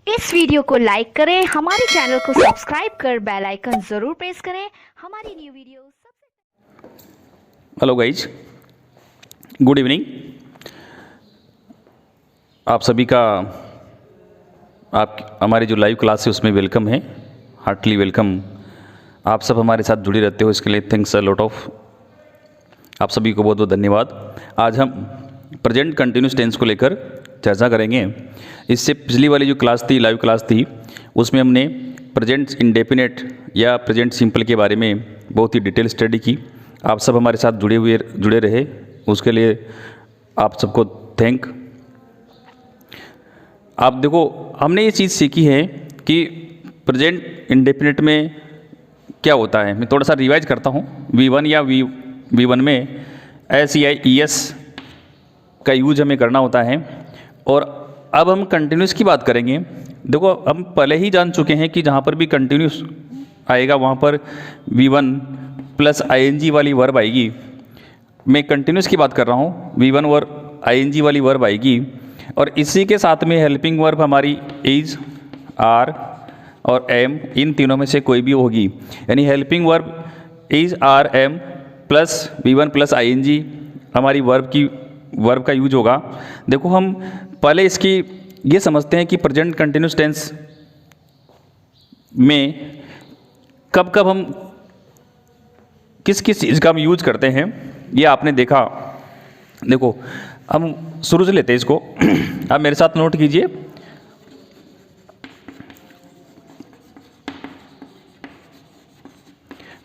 इस वीडियो को लाइक करें, हमारे चैनल को सब्सक्राइब कर बेल आइकन जरूर प्रेस करें हमारी न्यू वीडियो सबसे। Hello guys, good evening. आप सभी का आप हमारी जो लाइव क्लास है उसमें वेलकम है, हार्टली वेलकम। आप सब हमारे साथ जुड़े रहते हो, इसके लिए थैंक्स अ लॉट ऑफ। आप सभी को बहुत बहुत धन्यवाद। आज हम प्रेजेंट कंटिन्यूस टेंस को लेकर चर्चा करेंगे। इससे पिछली वाली जो क्लास थी, लाइव क्लास थी, उसमें हमने प्रेजेंट इंडेफिनेट या प्रेजेंट सिंपल के बारे में बहुत ही डिटेल स्टडी की। आप सब हमारे साथ जुड़े रहे, उसके लिए आप सबको थैंक। आप देखो, हमने ये चीज़ सीखी है कि प्रेजेंट इंडेफिनेट में क्या होता है। मैं थोड़ा सा रिवाइज करता हूँ। V1 या V1 में SEIES का यूज हमें करना होता है। और अब हम कंटिन्यूस की बात करेंगे। देखो, हम पहले ही जान चुके हैं कि जहाँ पर भी कंटिन्यूस आएगा वहाँ पर V1 प्लस ING वाली वर्ब आएगी। मैं कंटिन्यूस की बात कर रहा हूँ। V1 और ING वाली वर्ब आएगी और इसी के साथ में हेल्पिंग वर्ब हमारी इज, आर और एम, इन तीनों में से कोई भी होगी। यानी helping verb is, are, am plus V1 plus ING हमारी वर्ब का यूज होगा। देखो, हम पहले इसकी ये समझते हैं कि प्रेजेंट कंटिन्यूस टेंस में कब कब हम किस किस चीज़ का हम यूज करते हैं, ये आपने देखा। देखो, हम शुरू से लेते हैं इसको। आप मेरे साथ नोट कीजिए।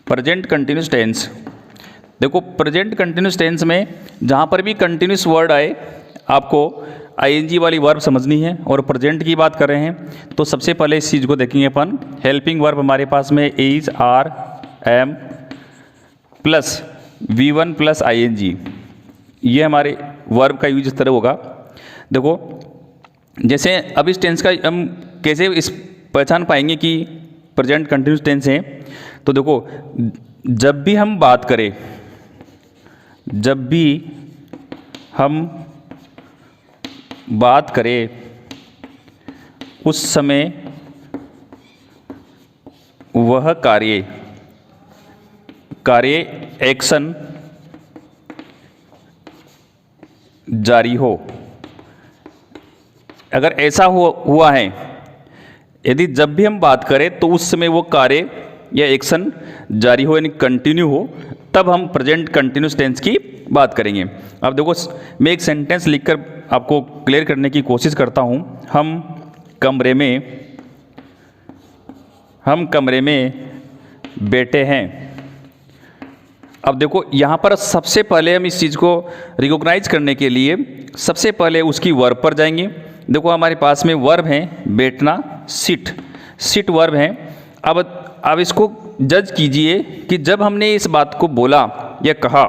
Present continuous tense. देखो, प्रेजेंट कंटिन्यूस टेंस में जहाँ पर भी कंटिन्यूस वर्ड आए आपको ING वाली वर्ब समझनी है। और प्रेजेंट की बात कर रहे हैं तो सबसे पहले इस चीज़ को देखेंगे अपन। हेल्पिंग वर्ब हमारे पास में is, are, am plus V1 plus ING, ये हमारे वर्ब का यूज इस तरह होगा। देखो, जैसे अब इस टेंस का हम कैसे इस पहचान पाएंगे कि प्रेजेंट कंटिन्यूस टेंस है। तो देखो, जब भी हम बात करें उस समय वह कार्य एक्शन जारी हो। अगर ऐसा हुआ है, यदि जब भी हम बात करें तो उस समय वो कार्य या एक्शन जारी हो, यानी कंटिन्यू हो, तब हम प्रेजेंट कंटिन्यूस टेंस की बात करेंगे। अब देखो, मैं एक सेंटेंस लिखकर आपको क्लियर करने की कोशिश करता हूँ। हम कमरे में बैठे हैं। अब देखो, यहाँ पर सबसे पहले हम इस चीज़ को रिकॉग्नाइज करने के लिए सबसे पहले उसकी वर्ब पर जाएंगे। देखो, हमारे पास में वर्ब है बैठना, सिट वर्ब है। अब इसको जज कीजिए कि जब हमने इस बात को बोला या कहा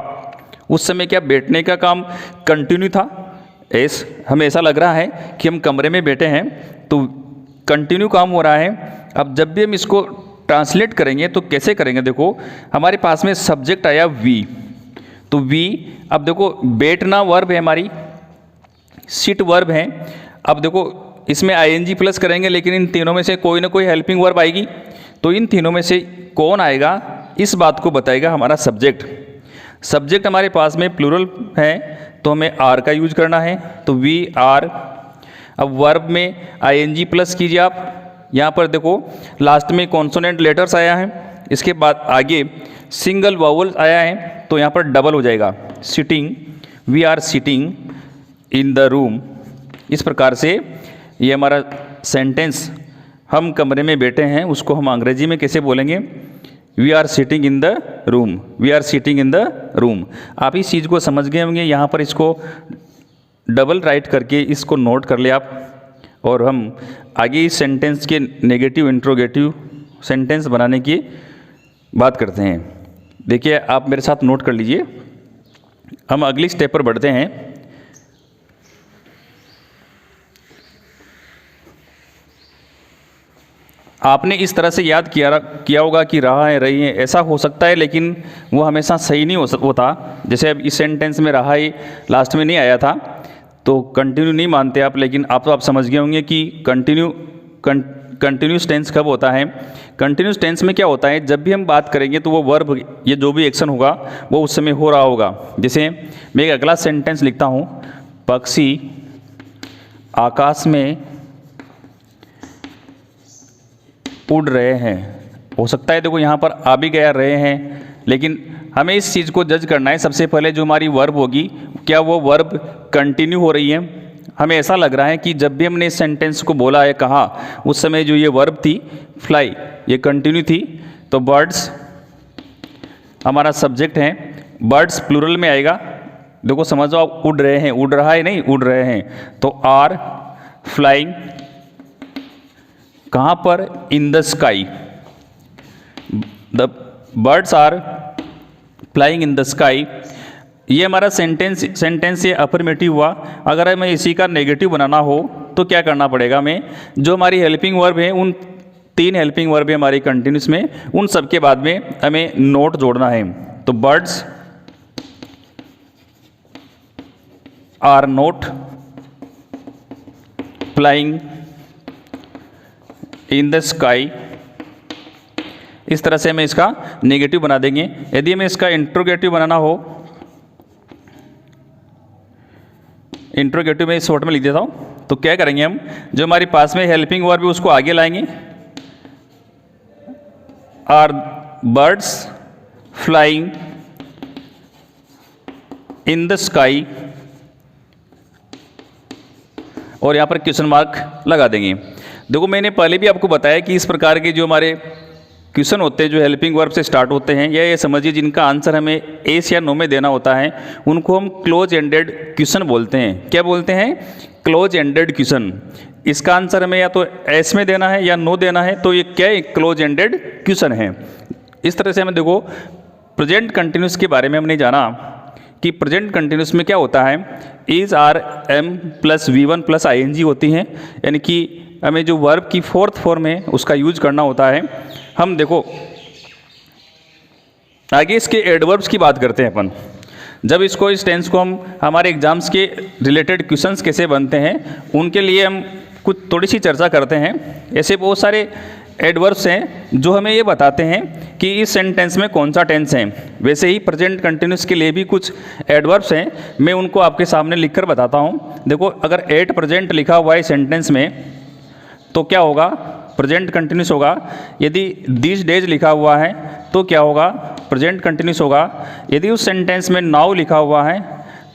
उस समय क्या बैठने का काम कंटिन्यू था। हमें ऐसा लग रहा है कि हम कमरे में बैठे हैं तो कंटिन्यू काम हो रहा है। अब जब भी हम इसको ट्रांसलेट करेंगे तो कैसे करेंगे। देखो, हमारे पास में सब्जेक्ट आया वी, तो वी, अब देखो बैठना वर्ब है हमारी, सिट वर्ब है। अब देखो, इसमें ING प्लस करेंगे, लेकिन इन तीनों में से कोई ना कोई हेल्पिंग वर्ब आएगी। तो इन तीनों में से कौन आएगा, इस बात को बताएगा हमारा सब्जेक्ट हमारे पास में प्लूरल है तो हमें आर का यूज करना है, तो वी आर। अब वर्ब में ING प्लस कीजिए आप। यहाँ पर देखो, लास्ट में कॉन्सोनेंट लेटर्स आया है, इसके बाद आगे सिंगल वावल आया है तो यहाँ पर डबल हो जाएगा। Sitting, we are sitting in the room. इस प्रकार से ये हमारा सेंटेंस, हम कमरे में बैठे हैं, उसको हम अंग्रेजी में कैसे बोलेंगे। We are sitting in the room, we are sitting in the room. आप इस चीज़ को समझ गए होंगे। यहाँ पर इसको डबल राइट करके इसको नोट कर ले आप। और हम आगे इस सेंटेंस के नेगेटिव इंट्रोगेटिव सेंटेंस बनाने की बात करते हैं। देखिए, आप मेरे साथ नोट कर लीजिए। हम अगली स्टेप पर बढ़ते हैं। आपने इस तरह से याद किया होगा कि रहा है, रही है, ऐसा हो सकता है, लेकिन वो हमेशा सही नहीं होता। जैसे अब इस सेंटेंस में रहा ही लास्ट में नहीं आया था तो कंटिन्यू नहीं मानते आप, लेकिन आप समझ गए होंगे कि कंटिन्यूस टेंस कब होता है? कंटिन्यूस टेंस में क्या होता है, जब भी हम बात करेंगे तो वो वर्ब, ये जो भी एक्शन होगा वो उस समय हो रहा होगा। जैसे मैं एक अगला सेंटेंस लिखता हूँ, पक्षी आकाश में उड़ रहे हैं। हो सकता है देखो यहाँ पर आ भी गया रहे हैं, लेकिन हमें इस चीज़ को जज करना है सबसे पहले जो हमारी वर्ब होगी, क्या वो वर्ब कंटिन्यू हो रही है। हमें ऐसा लग रहा है कि जब भी हमने इस सेंटेंस को बोला है, कहा, उस समय जो ये वर्ब थी फ्लाई, ये कंटिन्यू थी। तो बर्ड्स हमारा सब्जेक्ट है, बर्ड्स प्लूरल में आएगा। देखो समझो, आप उड़ रहे हैं, उड़ रहा है नहीं, उड़ रहे हैं। तो आर फ्लाइंग कहाँ पर? In the sky. The birds are flying in the sky. ये हमारा सेंटेंस ये अफर्मेटिव हुआ। अगर हमें इसी का नेगेटिव बनाना हो तो क्या करना पड़ेगा हमें? जो हमारी हेल्पिंग वर्ब है, उन 3 हेल्पिंग वर्ब है हमारी कंटिन्यूस में, उन सब के बाद में हमें नोट जोड़ना है। तो birds are not flying in the sky. इस तरह से हमें इसका नेगेटिव बना देंगे। यदि हमें इसका इंट्रोगेटिव बनाना हो, इंट्रोगेटिव में शॉर्ट में लिख देता हूँ, तो क्या करेंगे हम? जो हमारे पास में हेल्पिंग वर्ब है उसको आगे लाएंगे। Are birds flying in the sky, और यहाँ पर क्वेश्चन मार्क लगा देंगे। देखो मैंने पहले भी आपको बताया कि इस प्रकार के जो हमारे क्वेश्चन होते हैं जो हेल्पिंग वर्ब से स्टार्ट होते हैं, या ये समझिए जिनका आंसर हमें एस या नो में देना होता है, उनको हम क्लोज एंडेड क्वेश्चन बोलते हैं। क्या बोलते हैं? Close ended question. इसका आंसर हमें या तो एस में देना है या नो देना है, तो ये क्या है? क्लोज एंडेड क्वेश्चन है। इस तरह से हमें देखो प्रेजेंट कंटिन्यूस के बारे में हमने जाना कि प्रेजेंट कंटिन्यूस में क्या होता है, is are am plus V1 plus ING होती हैं, यानी कि हमें जो वर्ब की 4th फॉर्म है उसका यूज करना होता है। हम देखो आगे इसके एडवर्ब्स की बात करते हैं अपन। जब इसको, इस टेंस को हम हमारे एग्जाम्स के रिलेटेड क्वेश्चंस कैसे बनते हैं उनके लिए हम कुछ थोड़ी सी चर्चा करते हैं। ऐसे बहुत सारे एडवर्ब्स हैं जो हमें ये बताते हैं कि इस सेंटेंस में कौन सा टेंस है। वैसे ही प्रेजेंट कंटिन्यूस के लिए भी कुछ एडवर्ब्स हैं, मैं उनको आपके सामने लिखकर बताता हूँ। देखो अगर एट प्रेजेंट लिखा हुआ है सेंटेंस में तो क्या होगा? प्रेजेंट कंटिन्यूस होगा। यदि दिस डेज लिखा हुआ है तो क्या होगा? प्रेजेंट कंटिन्यूस होगा। यदि उस सेंटेंस में नाउ लिखा हुआ है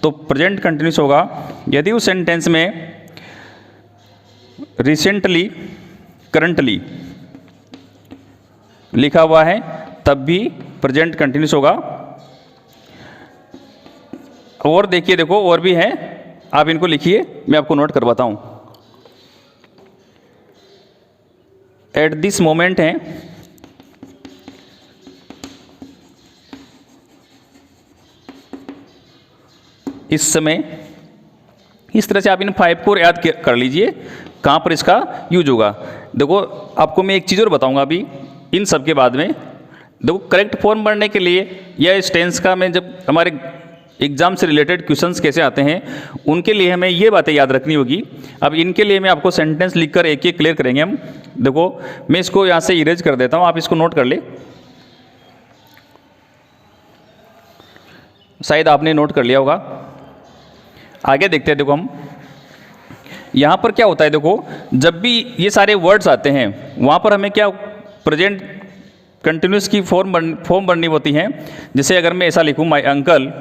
तो प्रेजेंट कंटिन्यूस होगा। यदि उस सेंटेंस में रिसेंटली, करंटली लिखा हुआ है तब भी प्रेजेंट कंटिन्यूस होगा। और देखिए, देखो और भी है, आप इनको लिखिए, मैं आपको नोट करवाता हूं। एट दिस मोमेंट है, इस समय। इस तरह से आप इन 5 को याद कर लीजिए कहाँ पर इसका यूज होगा। देखो आपको मैं एक चीज़ और बताऊंगा अभी इन सब के बाद में। देखो करेक्ट फॉर्म बनने के लिए या इस टेंस का में जब हमारे एग्जाम से रिलेटेड क्वेश्चंस कैसे आते हैं उनके लिए हमें ये बातें याद रखनी होगी। अब इनके लिए मैं आपको सेंटेंस लिखकर एक एक क्लियर करेंगे हम। देखो मैं इसको यहाँ से इरेज कर देता हूँ, आप इसको नोट कर ले। शायद आपने नोट कर लिया होगा। आगे देखते हैं। देखो हम यहाँ पर क्या होता है, देखो जब भी ये सारे वर्ड्स आते हैं वहाँ पर हमें क्या प्रेजेंट कंटिन्यूस की फॉर्म बननी होती है। जैसे अगर मैं ऐसा लिखूँ, माय अंकल,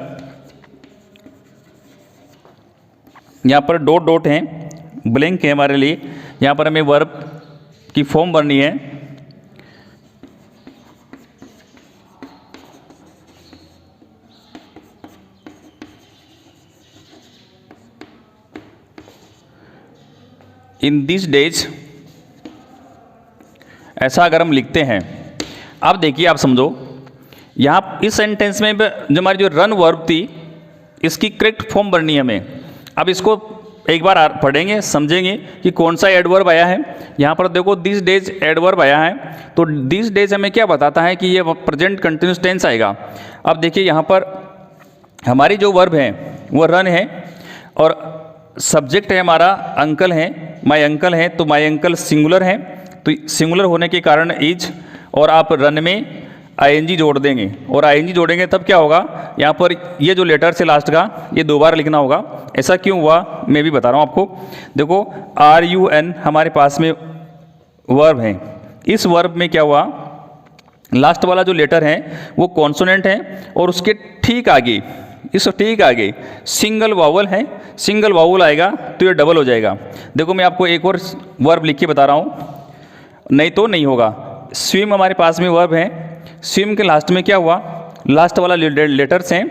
यहाँ पर डॉट डॉट है, ब्लैंक है हमारे लिए, यहाँ पर हमें वर्ब की फॉर्म बननी है। इन दिस डेज, ऐसा अगर हम लिखते हैं। अब देखिए, आप समझो यहाँ इस सेंटेंस में जो हमारी जो रन वर्ब थी इसकी करेक्ट फॉर्म बननी है हमें। अब इसको एक बार पढ़ेंगे, समझेंगे कि कौन सा एडवर्ब आया है। यहाँ पर देखो दिस डेज एडवर्ब आया है, तो दिस डेज हमें क्या बताता है कि ये प्रेजेंट कंटिन्यूस टेंस आएगा। अब देखिए यहाँ पर हमारी जो वर्ब है वो रन है और सब्जेक्ट है हमारा अंकल है। माय अंकल हैं, तो माय अंकल सिंगुलर है, तो सिंगुलर होने के कारण इज, और आप रन में आईएनजी जोड़ देंगे, और आईएनजी जोड़ेंगे तब क्या होगा, यहाँ पर ये जो लेटर से लास्ट का ये 2 बार लिखना होगा। ऐसा क्यों हुआ मैं भी बता रहा हूँ आपको। देखो RUN हमारे पास में वर्ब है, इस वर्ब में क्या हुआ, लास्ट वाला जो लेटर है वो कॉन्सोनेंट है, और उसके ठीक आगे, इस ठीक आगे सिंगल वावल है, सिंगल वावल आएगा तो ये डबल हो जाएगा। देखो मैं आपको एक और वर्ब लिख के बता रहा हूँ, नहीं तो नहीं होगा। स्विम हमारे पास में वर्ब है, स्विम के लास्ट में क्या हुआ, लास्ट वाला लेटर्स हैं,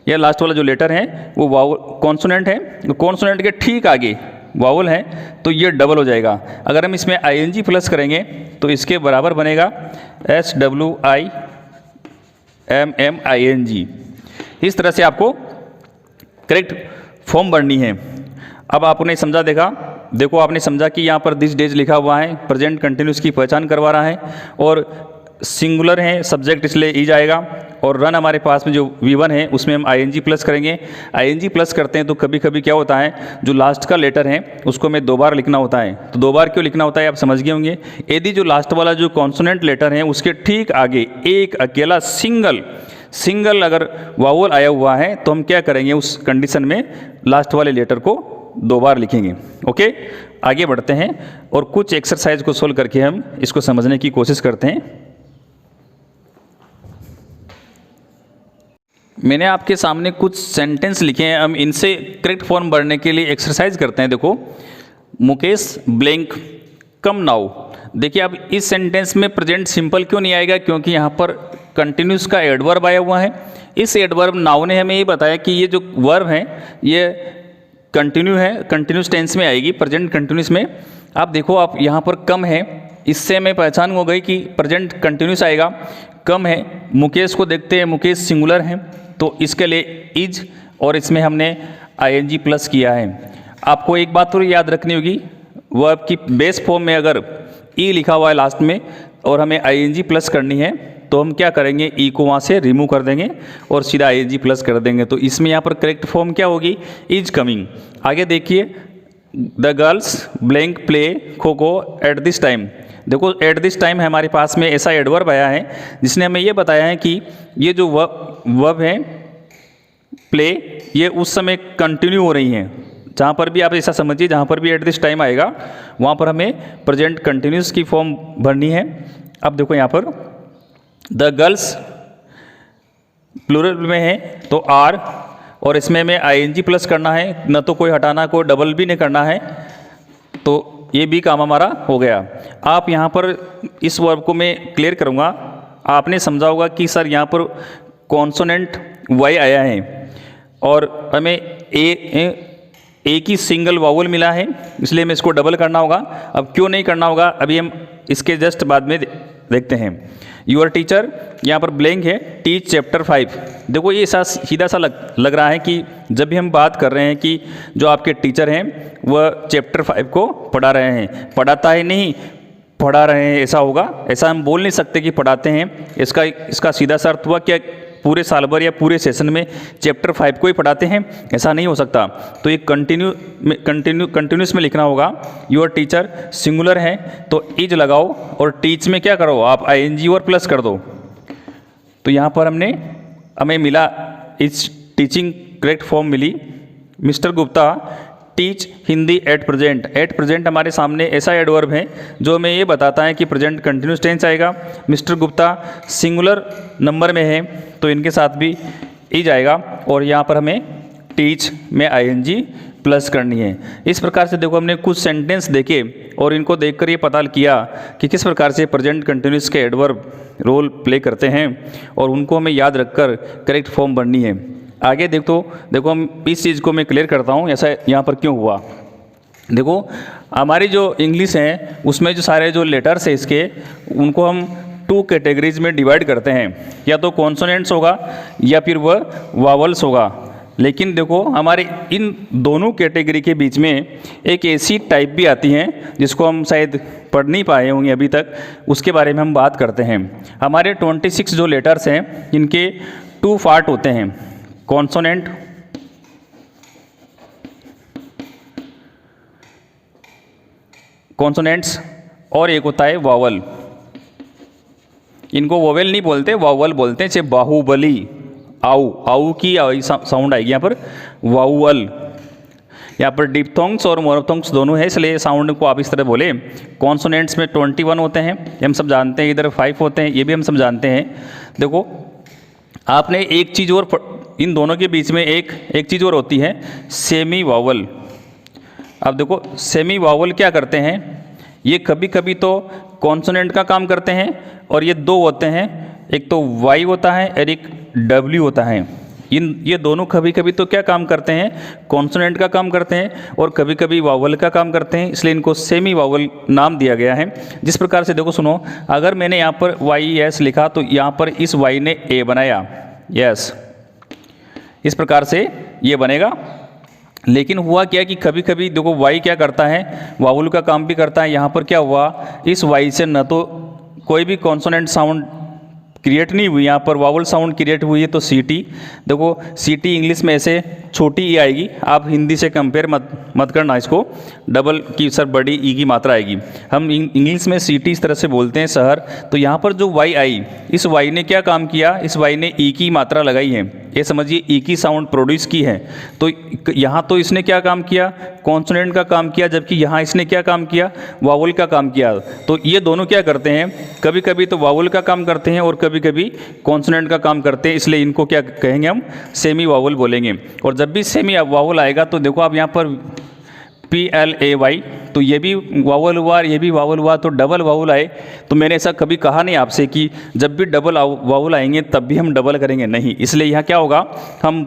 या लास्ट वाला जो लेटर है वो वावल कॉन्सोनेंट है, कॉन्सोनेंट के ठीक आगे वावल है तो ये डबल हो जाएगा। अगर हम इसमें ING प्लस करेंगे तो इसके बराबर बनेगा SWIMMING। इस तरह से आपको करेक्ट फॉर्म बननी है। अब आपने समझा, देखो आपने समझा कि यहाँ पर दिस डेज लिखा हुआ है, प्रेजेंट कंटिन्यूस की पहचान करवा रहा है, और सिंगुलर है सब्जेक्ट इसलिए इज आएगा, और रन हमारे पास में जो V1 है उसमें हम ING प्लस करेंगे। ING प्लस करते हैं तो कभी कभी क्या होता है, जो लास्ट का लेटर है उसको हमें 2 बार लिखना होता है। तो 2 बार क्यों लिखना होता है आप समझ गए होंगे। यदि जो लास्ट वाला जो कॉन्सोनेंट लेटर है उसके ठीक आगे एक अकेला सिंगल अगर वावल आया हुआ है तो हम क्या करेंगे, उस कंडीशन में लास्ट वाले लेटर को 2 बार लिखेंगे। ओके, आगे बढ़ते हैं और कुछ एक्सरसाइज को सोल्व करके हम इसको समझने की कोशिश करते हैं। मैंने आपके सामने कुछ सेंटेंस लिखे हैं, हम इनसे करेक्ट फॉर्म भरने के लिए एक्सरसाइज करते हैं। देखो, मुकेश ब्लैंक कम नाउ। देखिए अब इस सेंटेंस में प्रेजेंट सिंपल क्यों नहीं आएगा, क्योंकि यहाँ पर कंटिन्यूस का एडवर्ब आया हुआ है। इस एडवर्ब नाउ ने हमें ये बताया कि ये जो वर्ब है ये कंटिन्यू है, कंटिन्यूस टेंस में आएगी, प्रेजेंट कंटिन्यूस में। आप देखो, आप यहाँ पर कम है, इससे हमें पहचान हो गई कि प्रेजेंट कंटिन्यूस आएगा। कम है, मुकेश को देखते हैं, मुकेश सिंगुलर है तो इसके लिए इज, और इसमें हमने ING प्लस किया है। आपको एक बात तो याद रखनी होगी, वर्ब की बेस फॉर्म में अगर ई लिखा हुआ है लास्ट में और हमें ING प्लस करनी है तो हम क्या करेंगे, ई को वहाँ से रिमूव कर देंगे और सीधा ING प्लस कर देंगे। तो इसमें यहाँ पर करेक्ट फॉर्म क्या होगी, इज कमिंग। आगे देखिए, the girls blank play kho kho at this time. देखो एट दिस टाइम हमारे पास में ऐसा एडवर्ब आया है जिसने हमें ये बताया है कि ये जो वर्ब है प्ले, ये उस समय कंटिन्यू हो रही हैं। जहाँ पर भी आप ऐसा समझिए, जहाँ पर भी एट दिस टाइम आएगा वहाँ पर हमें प्रेजेंट कंटिन्यूस की फॉर्म भरनी है। अब देखो यहाँ पर द गर्ल्स प्लूरल में है तो आर, और इसमें हमें ING प्लस करना है, न तो कोई हटाना, कोई डबल भी नहीं करना है, तो ये भी काम हमारा हो गया। आप यहाँ पर इस वर्ब को मैं क्लियर करूँगा, आपने समझा होगा कि सर यहाँ पर कॉन्सोनेंट Y आया है और हमें एक ही सिंगल वावल मिला है, इसलिए हमें इसको डबल करना होगा। अब क्यों नहीं करना होगा अभी हम इसके जस्ट बाद में देखते हैं। यूर टीचर, यहाँ पर ब्लैंक है, टीच चैप्टर 5। देखो ये सीधा सा लग रहा है कि जब भी हम बात कर रहे हैं कि जो आपके टीचर हैं वह चैप्टर 5 को पढ़ा रहे हैं, पढ़ाता है नहीं पढ़ा रहे हैं ऐसा होगा, ऐसा हम बोल नहीं सकते कि पढ़ाते हैं। इसका सीधा सा अर्थ हुआ क्या पूरे साल भर या पूरे सेशन में चैप्टर 5 को ही पढ़ाते हैं, ऐसा नहीं हो सकता। तो ये कंटिन्यूस में लिखना होगा। योर टीचर सिंगुलर है तो इज लगाओ और टीच में क्या करो आप ING और प्लस कर दो। तो यहाँ पर हमें मिला इस टीचिंग करेक्ट फॉर्म मिली। Mister Gupta teach Hindi at present. At present हमारे सामने ऐसा एडवर्ब है जो हमें ये बताता है कि प्रेजेंट कंटिन्यूस टेंस आएगा। मिस्टर गुप्ता सिंगुलर नंबर में है तो इनके साथ भी इज आएगा, और यहाँ पर हमें टीच में ING प्लस करनी है। इस प्रकार से देखो हमने कुछ सेंटेंस देखे और इनको देखकर ये पता किया कि किस प्रकार से प्रेजेंट कंटिन्यूस के एडवर्ब रोल प्ले करते हैं, और उनको हमें याद रखकर करेक्ट फॉर्म बननी है। आगे देखो हम इस चीज़ को मैं क्लियर करता हूँ ऐसा यहाँ पर क्यों हुआ। देखो हमारी जो इंग्लिश है उसमें जो सारे जो लेटर्स हैं इसके, उनको हम 2 कैटेगरीज में डिवाइड करते हैं, या तो कॉन्सोनेंट्स होगा या फिर वह वावल्स होगा। लेकिन देखो हमारे इन दोनों कैटेगरी के बीच में एक ऐसी टाइप भी आती है जिसको हम शायद पढ़ नहीं पाए होंगे अभी तक, उसके बारे में हम बात करते हैं। हमारे 26 जो लेटर्स हैं इनके 2 पार्ट होते हैं, कॉन्सोनेंट कॉन्सोनेंट्स और एक होता है वावल। इनको वोवेल नहीं बोलते, वावल बोलते हैं। जैसे बाहुबली, आऊ, आऊ की साउंड आएगी यहाँ पर, वाउअल। यहाँ पर डिप्थोंग्स और मोनोप्थोंग्स दोनों है, इसलिए साउंड को आप इस तरह बोले। कॉन्सोनेंट्स में 21 होते हैं, ये हम सब जानते हैं। इधर 5 होते हैं, ये भी हम सब जानते हैं। देखो आपने एक चीज़ और, इन दोनों के बीच में एक चीज़ और होती है, सेमी वावल। अब देखो सेमी वावल क्या करते हैं, ये कभी कभी तो कॉन्सोनेंट का काम करते हैं, और ये दो होते हैं, एक तो वाई होता है और एक डब्ल्यू होता है। ये दोनों कभी कभी तो क्या काम करते हैं, कॉन्सोनेंट का काम करते हैं, और कभी कभी वावल का काम करते हैं, इसलिए इनको सेमी वावल नाम दिया गया है। जिस प्रकार से देखो सुनो, अगर मैंने यहाँ पर वाई एस लिखा तो यहाँ पर इस वाई ने ए बनाया, यस, इस प्रकार से ये बनेगा। लेकिन हुआ क्या कि कभी कभी देखो वाई क्या करता है, वावल का काम भी करता है। यहाँ पर क्या हुआ, इस वाई से न तो कोई भी कॉन्सोनेंट साउंड क्रिएट नहीं हुई, यहाँ पर वावल साउंड क्रिएट हुई है। तो सीटी, देखो सीटी इंग्लिश में ऐसे छोटी ई आएगी, आप हिंदी से कंपेयर मत करना इसको, डबल की सर बड़ी ई की मात्रा आएगी। हम इंग्लिश में सीटी इस तरह से बोलते हैं, शहर। तो यहाँ पर जो वाई आई, इस वाई ने क्या काम किया, इस वाई ने ई की मात्रा लगाई है, ये समझिए ई की साउंड प्रोड्यूस की है। तो यहाँ तो इसने क्या काम किया, कॉन्सोनेंट का काम किया, जबकि यहाँ इसने क्या काम किया, वावल का काम किया। तो ये दोनों क्या करते हैं, कभी कभी तो वावल का काम करते हैं और कभी कभी कॉन्सोनेंट का काम करते हैं, इसलिए इनको क्या कहेंगे, हम सेमी वावल बोलेंगे। और जब भी सेमी वावल आएगा तो देखो आप यहाँ पर PLAY, तो ये भी वावल हुआ और ये भी वावल हुआ, तो डबल वावल आए। तो मैंने ऐसा कभी कहा नहीं आपसे कि जब भी डबल वावल आएंगे तब भी हम डबल करेंगे, नहीं। इसलिए यहाँ क्या होगा, हम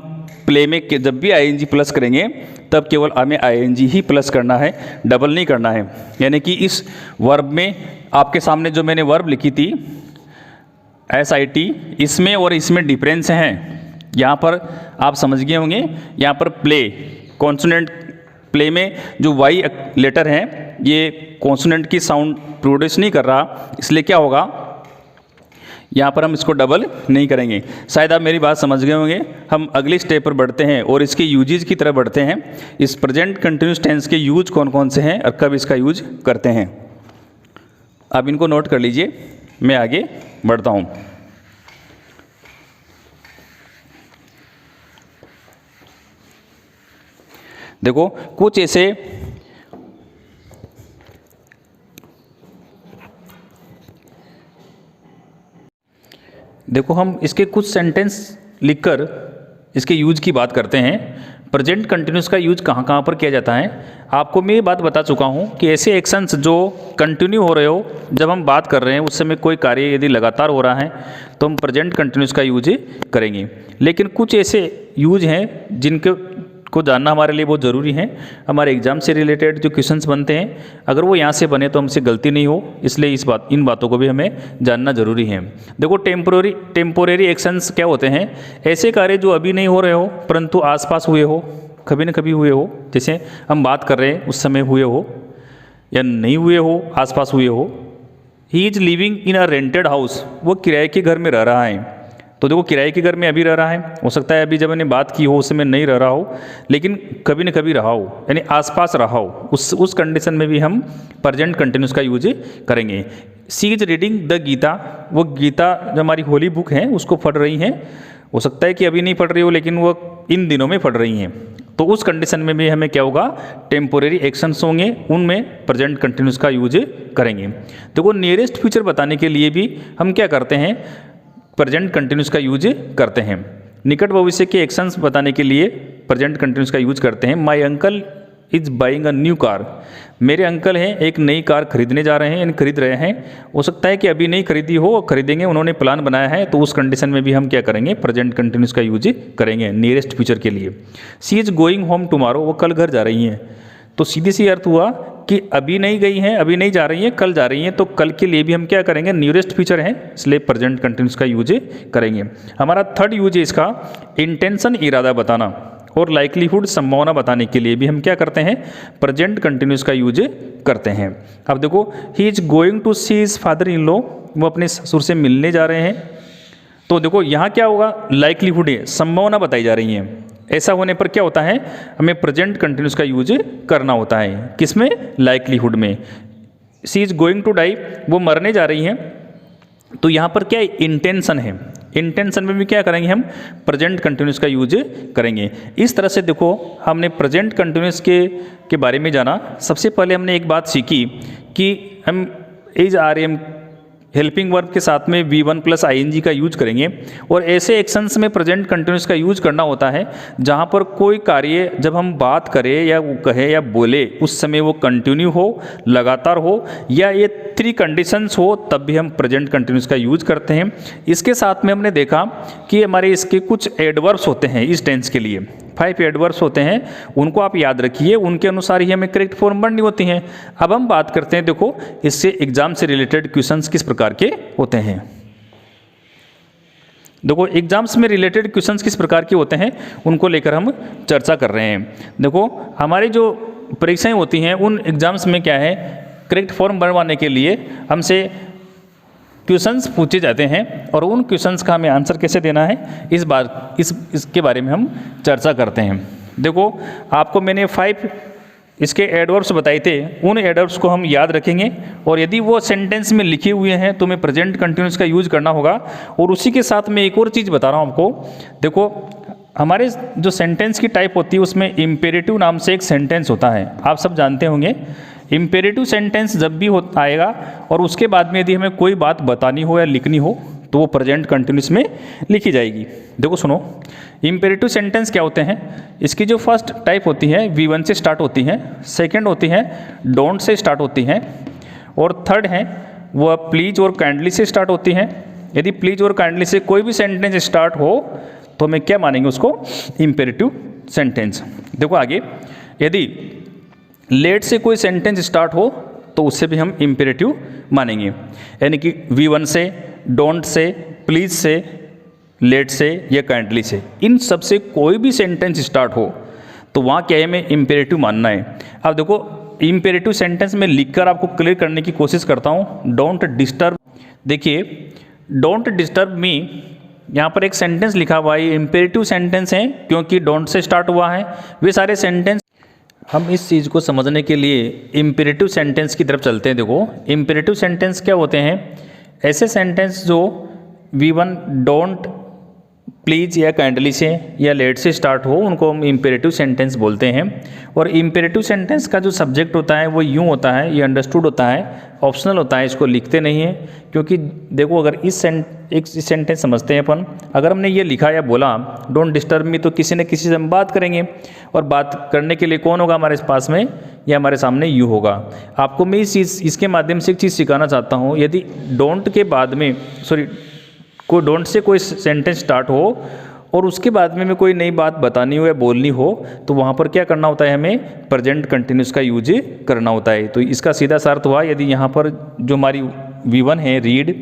प्ले में जब भी ING प्लस करेंगे तब केवल हमें ING ही प्लस करना है, डबल नहीं करना है। यानी कि इस वर्ब में आपके सामने जो मैंने वर्ब लिखी थी SIT, इसमें और इसमें डिफरेंस हैं। यहाँ पर आप समझ गए होंगे, यहाँ पर प्ले, कॉन्सोनेंट प्ले में जो वाई लेटर है ये कॉन्सोनेंट की साउंड प्रोड्यूस नहीं कर रहा, इसलिए क्या होगा, यहाँ पर हम इसको डबल नहीं करेंगे। शायद आप मेरी बात समझ गए होंगे। हम अगली स्टेप पर बढ़ते हैं और इसके यूजेज की तरफ बढ़ते हैं। इस प्रेजेंट कंटिन्यूस टेंस के यूज कौन कौन से हैं और कब इसका यूज करते हैं, आप इनको नोट कर लीजिए, मैं आगे बढ़ता हूँ। देखो कुछ ऐसे देखो हम इसके कुछ सेंटेंस लिखकर इसके यूज की बात करते हैं। प्रेजेंट कंटिन्यूस का यूज कहाँ कहाँ पर किया जाता है, आपको मैं ये बात बता चुका हूँ कि ऐसे एक्शंस जो कंटिन्यू हो रहे हो, जब हम बात कर रहे हैं उस समय कोई कार्य यदि लगातार हो रहा है तो हम प्रेजेंट कंटिन्यूस का यूज करेंगे। लेकिन कुछ ऐसे यूज हैं जिनके को जानना हमारे लिए बहुत ज़रूरी है। हमारे एग्जाम से रिलेटेड जो क्वेश्चंस बनते हैं, अगर वो यहाँ से बने तो हमसे गलती नहीं हो, इसलिए इन बातों को भी हमें जानना जरूरी है। देखो टेम्पोरेरी एक्शंस क्या होते हैं, ऐसे कार्य जो अभी नहीं हो रहे हो परंतु आसपास हुए हो, कभी न कभी हुए हो, जैसे हम बात कर रहे हैं उस समय हुए हो या नहीं हुए हो, आसपास हुए हो। He is living in a rented house, वो किराए के घर में रह रहा है। तो देखो किराए के घर में अभी रह रहा है, हो सकता है अभी जब मैंने बात की हो उस समय नहीं रह रहा हो, लेकिन कभी न कभी रहा हो, यानी आसपास रहा हो, उस कंडीशन में भी हम प्रेजेंट कंटिन्यूस का यूज करेंगे। सी इज रीडिंग द गीता, वो गीता जो हमारी होली बुक है उसको पढ़ रही हैं। हो सकता है कि अभी नहीं पढ़ रही हो लेकिन वो इन दिनों में पढ़ रही हैं, तो उस कंडीशन में भी हमें क्या होगा, टेम्पोरेरी एक्शंस होंगे, उनमें प्रेजेंट कंटिन्यूस का यूज करेंगे। देखो नियरेस्ट फ्यूचर बताने के लिए भी हम क्या करते हैं, प्रेजेंट कंटिन्यूस का यूज करते हैं। निकट भविष्य के एक्शंस बताने के लिए प्रेजेंट कंटिन्यूस का यूज करते हैं। My uncle is buying a new car, मेरे अंकल हैं एक नई कार खरीदने जा रहे हैं, यानी खरीद रहे हैं। हो सकता है कि अभी नहीं खरीदी हो, खरीदेंगे, उन्होंने प्लान बनाया है, तो उस कंडीशन में भी हम क्या करेंगे, प्रेजेंट कंटिन्यूस का यूज करेंगे नियरेस्ट फ्यूचर के लिए। सी इज गोइंग होम टुमारो, वो कल घर जा रही हैं। तो सीधी सी अर्थ हुआ कि अभी नहीं गई हैं, अभी नहीं जा रही हैं, कल जा रही हैं, तो कल के लिए भी हम क्या करेंगे, नियरेस्ट फ्यूचर है, इसलिए प्रेजेंट कंटिन्यूस का यूज करेंगे। हमारा थर्ड यूज है इसका, इंटेंशन इरादा बताना और लाइकलीहुड संभावना बताने के लिए भी हम क्या करते हैं, प्रेजेंट कंटिन्यूस का यूज करते हैं। अब देखो he is going to see his father in law, वो अपने ससुर से मिलने जा रहे हैं। तो देखो यहाँ क्या होगा, लाइकलीहुड है, संभावना बताई जा रही है। ऐसा होने पर क्या होता है, हमें प्रेजेंट कंटिन्यूस का यूज करना होता है, किसमें, लाइकलीहुड में। She is going to die, वो मरने जा रही हैं। तो यहाँ पर क्या इंटेंशन है, इंटेंशन में भी क्या करेंगे हम प्रेजेंट कंटिन्यूस का यूज करेंगे। इस तरह से देखो हमने प्रेजेंट कंटिन्यूस के बारे में जाना। सबसे पहले हमने एक बात सीखी कि हम is are am helping verb के साथ में V1 प्लस ING का यूज करेंगे और ऐसे एक्शंस में प्रेजेंट कंटिन्यूस का यूज करना होता है जहाँ पर कोई कार्य जब हम बात करें या वो कहे या बोले उस समय वो कंटिन्यू हो, लगातार हो, या ये 3 कंडीशंस हो, तब भी हम प्रेजेंट कंटिन्यूस का यूज करते हैं। इसके साथ में हमने देखा कि हमारे इसके कुछ एडवर्ब्स होते हैं इस टेंस के लिए, 5 एडवर्ब्स होते हैं, उनको आप याद रखिए, उनके अनुसार ही हमें करेक्ट फॉर्म बननी होती हैं। अब हम बात करते हैं, देखो इससे एग्जाम से रिलेटेड क्वेश्चंस किस प्रकार के होते हैं। देखो एग्जाम्स में रिलेटेड क्वेश्चंस किस प्रकार के होते हैं उनको लेकर हम चर्चा कर रहे हैं। देखो हमारी जो परीक्षाएं होती हैं उन एग्जाम्स में क्या है, करेक्ट फॉर्म बनवाने के लिए हमसे क्वेश्चंस पूछे जाते हैं और उन क्वेश्चंस का हमें आंसर कैसे देना है इसके बारे में हम चर्चा करते हैं। देखो आपको मैंने 5 इसके एडवर्ब्स बताए थे, उन एडवर्ब्स को हम याद रखेंगे और यदि वो सेंटेंस में लिखे हुए हैं तो हमें प्रेजेंट कंटिन्यूस का यूज करना होगा। और उसी के साथ मैं एक और चीज़ बता रहा हूँ आपको। देखो हमारे जो सेंटेंस की टाइप होती है उसमें इम्पेरेटिव नाम से एक सेंटेंस होता है, आप सब जानते होंगे। इम्पेरेटिव सेंटेंस जब भी आएगा और उसके बाद में यदि हमें कोई बात बतानी हो या लिखनी हो तो वो प्रेजेंट कंटिन्यूस में लिखी जाएगी। देखो सुनो, इम्पेरेटिव सेंटेंस क्या होते हैं, इसकी जो फर्स्ट टाइप होती है V1 से स्टार्ट होती है, सेकंड होती है डोंट से स्टार्ट होती हैं, और थर्ड है वो प्लीज और काइंडली से स्टार्ट होती हैं। यदि प्लीज और काइंडली से कोई भी सेंटेंस स्टार्ट हो तो हमें क्या मानेंगे उसको, इम्पेरेटिव सेंटेंस। देखो आगे, यदि लेट से कोई सेंटेंस स्टार्ट हो तो उससे भी हम इम्पेरेटिव मानेंगे, यानी कि V1 से, डोंट से, प्लीज से, लेट से या काइंडली से, इन सब से कोई भी सेंटेंस स्टार्ट हो तो वहाँ क्या है, हमें इम्पेरेटिव मानना है। अब देखो इम्पेरेटिव सेंटेंस में लिखकर आपको क्लियर करने की कोशिश करता हूँ। डोंट डिस्टर्ब, देखिए डोंट डिस्टर्ब मी, यहाँ पर एक सेंटेंस लिखा हुआ है, इम्पेरेटिव सेंटेंस है क्योंकि डोंट से स्टार्ट हुआ है। वे सारे सेंटेंस, हम इस चीज़ को समझने के लिए इम्पेरेटिव सेंटेंस की तरफ चलते हैं। देखो इम्पेरेटिव सेंटेंस क्या होते हैं, ऐसे सेंटेंस जो V1 डोंट, प्लीज या काइंडली से या लेट से स्टार्ट हो उनको हम इम्पेरेटिव सेंटेंस बोलते हैं। और इम्पेरेटिव सेंटेंस का जो सब्जेक्ट होता है वो यूँ होता है, ये अंडरस्टूड होता है, ऑप्शनल होता है, इसको लिखते नहीं है। क्योंकि देखो अगर एक सेंटेंस समझते हैं अपन, अगर हमने ये लिखा या बोला डोंट डिस्टर्ब मी तो किसी न किसी से हम बात करेंगे और बात करने के लिए कौन होगा हमारे पास में, या हमारे सामने यू होगा। आपको मैं इसके माध्यम से एक चीज़ सिखाना चाहता हूँ, यदि डोंट के बाद में कोई डोंट से कोई सेंटेंस स्टार्ट हो और उसके बाद में कोई नई बात बतानी हो या बोलनी हो तो वहाँ पर क्या करना होता है, हमें प्रेजेंट कंटिन्यूस का यूज करना होता है। तो इसका सीधा सा अर्थ हुआ, यदि यहाँ पर जो हमारी V1 है रीड,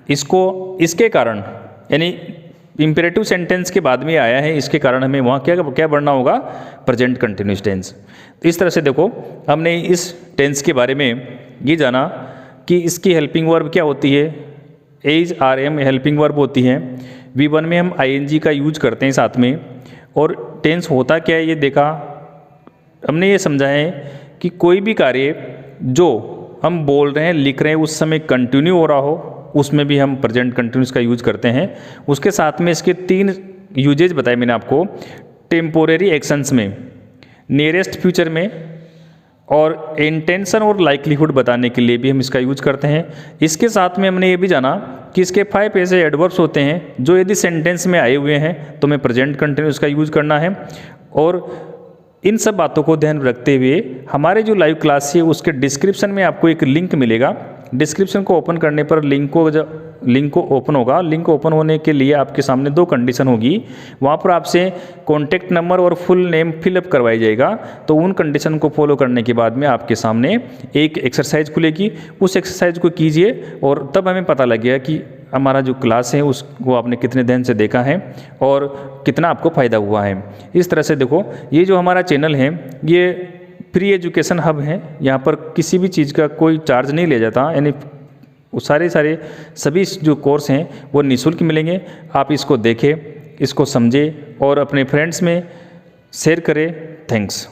इसके कारण यानी इम्पेरेटिव सेंटेंस के बाद में आया है, इसके कारण हमें वहाँ क्या बढ़ना होगा, प्रेजेंट कंटिन्यूस टेंस। इस तरह से देखो हमने इस टेंस के बारे में ये जाना कि इसकी हेल्पिंग वर्ब क्या होती है, is are am helping verb होती है। V1 में हम ING का यूज करते हैं साथ में, और टेंस होता क्या है ये देखा हमने, ये समझा है कि कोई भी कार्य जो हम बोल रहे हैं, लिख रहे हैं, उस समय कंटिन्यू हो रहा हो उसमें भी हम प्रेजेंट कंटिन्यूस का यूज करते हैं। उसके साथ में इसके 3 यूजेज बताए मैंने आपको, टेम्पोरेरी एक्शंस में, नियरेस्ट फ्यूचर में, और इंटेंशन और लाइक्लीहुड बताने के लिए भी हम इसका यूज करते हैं। इसके साथ में हमने ये भी जाना कि इसके 5 ऐसे एडवर्ब्स होते हैं जो यदि सेंटेंस में आए हुए हैं तो हमें प्रेजेंट कंटिन्यूस का यूज करना है। और इन सब बातों को ध्यान रखते हुए हमारे जो लाइव क्लास है उसके डिस्क्रिप्शन में आपको एक लिंक मिलेगा। डिस्क्रिप्शन को ओपन करने पर लिंक को ओपन होगा। लिंक ओपन होने के लिए आपके सामने 2 कंडीशन होगी, वहाँ पर आपसे कॉन्टैक्ट नंबर और फुल नेम फिलअप करवाई जाएगा। तो उन कंडीशन को फॉलो करने के बाद में आपके सामने एक एक्सरसाइज खुलेगी, उस एक्सरसाइज को कीजिए और तब हमें पता लगेगा कि हमारा जो क्लास है उसको आपने कितने ध्यान से देखा है और कितना आपको फ़ायदा हुआ है। इस तरह से देखो ये जो हमारा चैनल है ये फ्री एजुकेशन हब है, यहाँ पर किसी भी चीज़ का कोई चार्ज नहीं लिया जाता, यानी वो सारे सभी जो कोर्स हैं वो निःशुल्क मिलेंगे। आप इसको देखें, इसको समझें और अपने फ्रेंड्स में शेयर करें। थैंक्स।